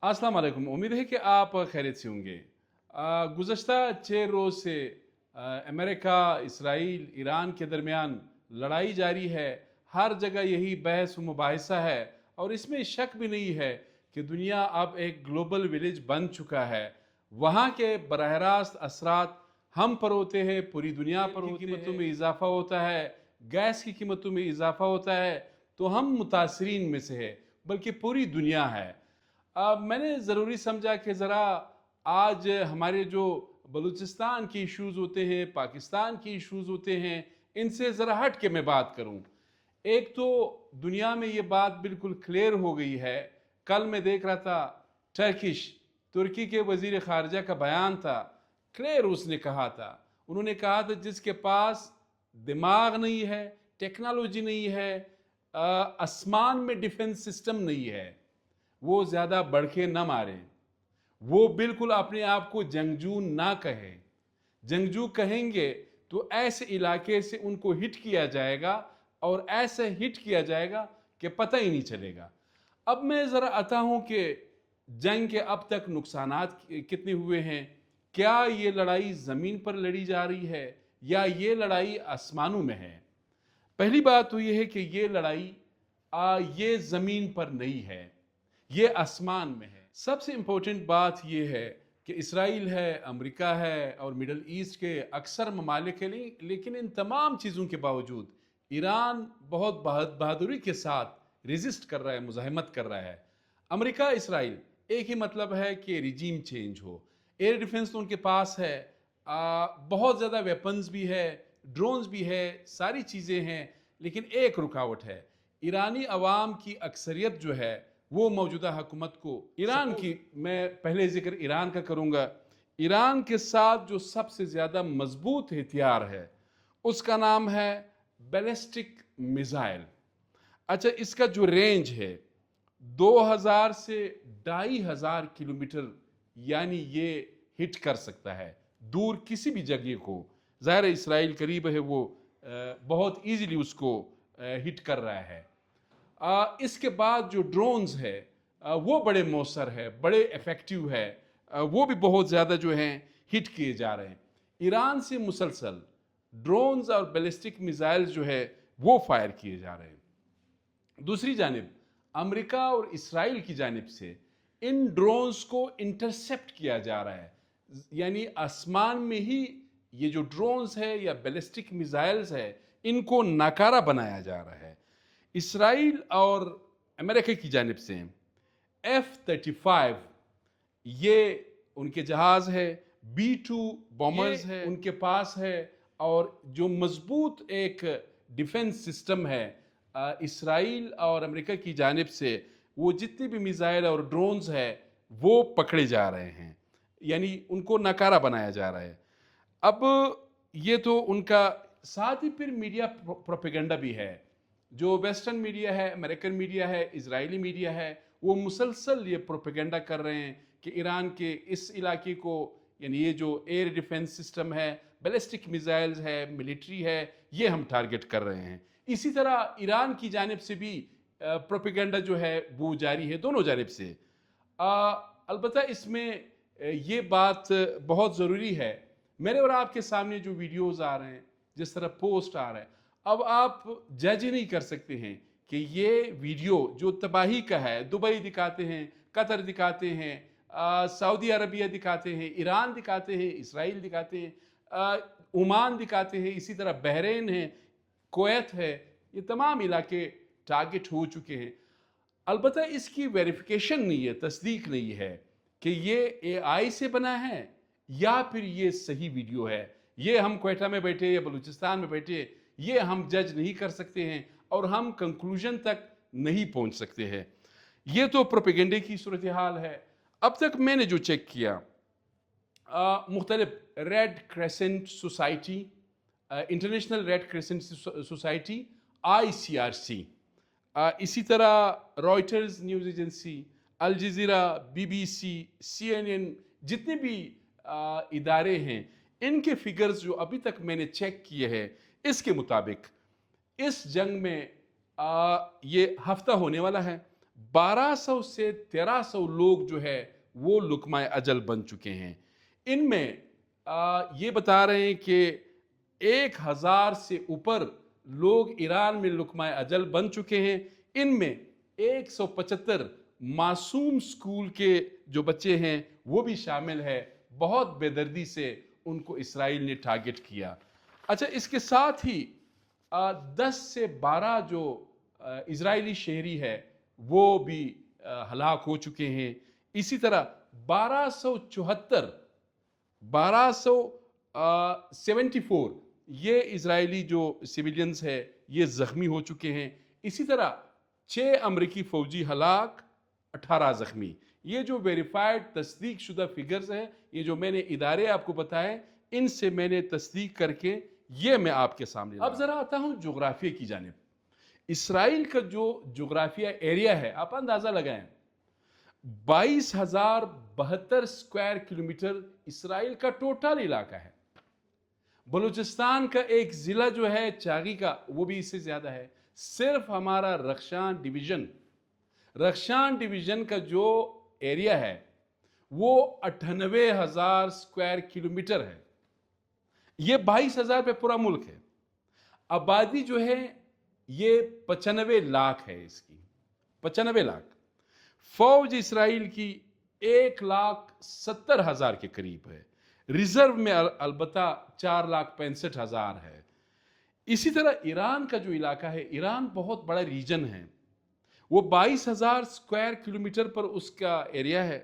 अस्सलाम वालेकुम। उम्मीद है कि आप खैरियत से होंगे। गुज़श्ता 6 रोज़ से अमेरिका, इसराइल, ईरान के दरमियान लड़ाई जारी है। हर जगह यही बहस व मुबाहिसा है और इसमें शक भी नहीं है कि दुनिया अब एक ग्लोबल विलेज बन चुका है। वहाँ के बराह रास्त असरात हम पर होते हैं, पूरी दुनिया पर होते हैं। कीमतों में इजाफा होता है, गैस की कीमतों में इजाफा होता है, तो हम मुतासरीन में से है, बल्कि पूरी दुनिया है। मैंने ज़रूरी समझा कि ज़रा आज हमारे जो बलूचिस्तान के इश्यूज़ होते हैं, पाकिस्तान के इश्यूज़ होते हैं, इनसे ज़रा हट के मैं बात करूं। एक तो दुनिया में ये बात बिल्कुल क्लियर हो गई है। कल मैं देख रहा था तुर्की के वज़ीर ख़ारजा का बयान था। क्लियर उसने कहा था, उन्होंने कहा था जिसके पास दिमाग नहीं है, टेक्नोलॉजी नहीं है, आसमान में डिफेंस सिस्टम नहीं है, वो ज़्यादा बढ़ के न मारे। वो बिल्कुल अपने आप को जंगजू ना कहे। जंगजू कहेंगे तो ऐसे इलाके से उनको हिट किया जाएगा और ऐसे हिट किया जाएगा कि पता ही नहीं चलेगा। अब मैं ज़रा आता हूँ कि जंग के अब तक नुकसानात कितने हुए हैं। क्या ये लड़ाई ज़मीन पर लड़ी जा रही है या ये लड़ाई आसमानों में है? पहली बात तो ये है कि ये लड़ाई ये ज़मीन पर नहीं है, ये आसमान में है। सबसे इम्पोर्टेंट बात ये है कि इसराइल है, अमेरिका है और मिडल ईस्ट के अक्सर ममालिक हैं, लेकिन इन तमाम चीज़ों के बावजूद ईरान बहुत बहादुरी के साथ रेजिस्ट कर रहा है, मुज़ाहमत कर रहा है। अमेरिका इसराइल एक ही मतलब है कि रिजीम चेंज हो। एयर डिफेंस तो उनके पास है, बहुत ज़्यादा वेपन्स भी है, ड्रोन्स भी है, सारी चीज़ें हैं, लेकिन एक रुकावट है। ईरानी अवाम की अक्सरियत जो है वो मौजूदा हुकूमत को, ईरान की मैं पहले जिक्र ईरान का करूंगा, ईरान के साथ जो सबसे ज़्यादा मजबूत हथियार है उसका नाम है बैलिस्टिक मिसाइल। अच्छा, इसका जो रेंज है 2000 से 2500 किलोमीटर, यानी ये हिट कर सकता है दूर किसी भी जगह को। ज़ाहिर है इसराइल करीब है, वो बहुत इजीली उसको हिट कर रहा है। इसके बाद जो ड्रोन्स है वो बड़े मौसर है, बड़े इफेक्टिव है, वो भी बहुत ज़्यादा जो हैं हिट किए जा रहे हैं। ईरान से मुसलसल ड्रोन्स और बैलिस्टिक मिसाइल्स जो है वो फायर किए जा रहे हैं। दूसरी जानिब अमेरिका और इसराइल की जानिब से इन ड्रोन्स को इंटरसेप्ट किया जा रहा है, यानी आसमान में ही ये जो ड्रोन्स है या बैलिस्टिक मिसाइल्स है इनको नाकारा बनाया जा रहा है। इसराइल और अमेरिका की जानिब से F-35 ये उनके जहाज़ है, B-2 बॉम्बर्स है उनके पास है, और जो मजबूत एक डिफेंस सिस्टम है इसराइल और अमेरिका की जानिब से, वो जितने भी मिसाइल और ड्रोन्स है वो पकड़े जा रहे हैं, यानी उनको नकारा बनाया जा रहा है। अब ये तो उनका, साथ ही फिर मीडिया प्रोपेगेंडा भी है। जो वेस्टर्न मीडिया है, अमेरिकन मीडिया है, इजरायली मीडिया है, वो मुसलसल ये प्रोपेगेंडा कर रहे हैं कि ईरान के इस इलाके को, यानी ये जो एयर डिफेंस सिस्टम है, बैलिस्टिक मिसाइल्स है, मिलिट्री है, ये हम टारगेट कर रहे हैं। इसी तरह ईरान की जानिब से भी प्रोपेगेंडा जो है वो जारी है, दोनों जानिब से। अलबत्ता इसमें ये बात बहुत ज़रूरी है, मेरे और आपके सामने जो वीडियोज़ आ रहे हैं, जिस तरह पोस्ट आ रहा है, अब आप जज ही नहीं कर सकते हैं कि ये वीडियो जो तबाही का है, दुबई दिखाते हैं, कतर दिखाते हैं, सऊदी अरबिया दिखाते हैं, ईरान दिखाते हैं, इसराइल दिखाते हैं, ओमान दिखाते हैं, इसी तरह बहरीन है, कुवैत है, ये तमाम इलाके टारगेट हो चुके हैं। अलबत्ता इसकी वेरिफिकेशन नहीं है, तस्दीक नहीं है कि ये AI से बना है या फिर ये सही वीडियो है। ये हम क्वेटा में बैठे या बलूचिस्तान में बैठे ये हम जज नहीं कर सकते हैं और हम कंक्लूजन तक नहीं पहुंच सकते हैं। ये तो प्रोपेगेंडे की सूरत हाल है। अब तक मैंने जो चेक किया, मुख्तलिफ red crescent society, international red crescent society, ICRC, इसी तरह Reuters news agency, Al Jazeera, BBC, CNN, जितने भी इदारे हैं, इनके फिगर्स जो अभी तक मैंने चेक किए हैं, इसके मुताबिक इस जंग में ये हफ्ता होने वाला है, 1200 سے 1300 لوگ جو ہے وہ لقمہ اجل بن چکے ہیں۔ ان میں یہ بتا رہے ہیں کہ 1000 سے اوپر لوگ ایران میں لقمہ اجل بن چکے ہیں۔ ان میں 175 معصوم سکول کے جو بچے ہیں وہ بھی شامل ہے۔ بہت بے دردی سے ان کو اسرائیل نے ٹارگٹ کیا۔ اچھا، اس کے ساتھ ہی 10 سے 12 جو اسرائیلی شہری ہے وہ بھی ہلاک ہو چکے ہیں۔ اسی طرح 1274 یہ اسرائیلی جو سیویلینز ہے یہ زخمی ہو چکے ہیں۔ اسی طرح 6 امریکی فوجی ہلاک، 18 زخمی۔ یہ جو ویریفائڈ تصدیق شدہ فگرز ہیں، یہ جو میں نے ادارے آپ کو بتائے، ان سے میں نے تصدیق کر کے یہ میں آپ کے سامنے اب ذرا آتا ہوں جغرافیہ کی جانب۔ اسرائیل کا جو جغرافیہ ایریا ہے، آپ اندازہ لگائیں، 22,072 اسکوائر کلومیٹر اسرائیل کا ٹوٹل علاقہ ہے۔ بلوچستان کا ایک ضلع جو ہے چاغی کا، وہ بھی اس سے زیادہ ہے۔ صرف ہمارا رخشان ڈویژن کا جو ایریا ہے وہ 98,000 اسکوائر کلومیٹر ہے۔ یہ 22,000 پہ پورا ملک ہے۔ آبادی جو ہے یہ 95 لاکھ ہے، اس کی 95 لاکھ۔ فوج اسرائیل کی 1,70,000 کے قریب ہے۔ ریزرو میں البتہ 4,65,000 ہے۔ اسی طرح ایران کا جو علاقہ ہے، ایران بہت بڑا ریجن ہے، وہ 22,000 اسکوائر کلومیٹر پر اس کا ایریا ہے۔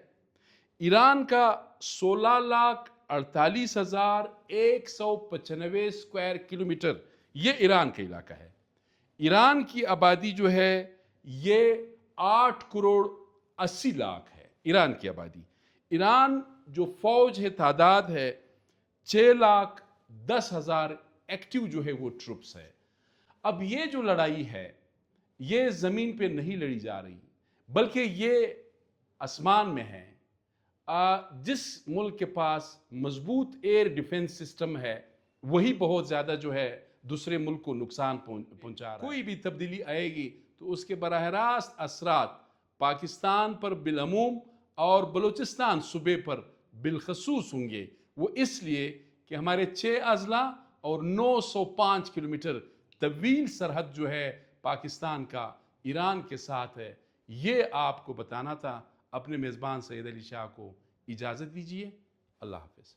ایران کا 16,48,195 اسکوائر کلومیٹر یہ ایران کا علاقہ ہے۔ ایران کی آبادی جو ہے یہ 8 کروڑ 80 لاکھ ہے، ایران کی آبادی۔ ایران جو فوج ہے، تعداد ہے 6,10,000 ایکٹیو جو ہے وہ ٹروپس ہے۔ اب یہ جو لڑائی ہے یہ زمین پہ نہیں لڑی جا رہی، بلکہ یہ آسمان میں ہے۔ جس ملک کے پاس مضبوط ایئر ڈیفنس سسٹم ہے وہی بہت زیادہ جو ہے دوسرے ملک کو نقصان پہنچا رہا ہے۔ کوئی بھی تبدیلی آئے گی تو اس کے براہ راست اثرات پاکستان پر بالعموم اور بلوچستان صوبے پر بالخصوص ہوں گے۔ وہ اس لیے کہ ہمارے 6 اضلاع اور 905 کلومیٹر طویل سرحد جو ہے پاکستان کا ایران کے ساتھ ہے۔ یہ آپ کو بتانا تھا۔ اپنے میزبان سید علی شاہ کو اجازت دیجیے۔ اللہ حافظ۔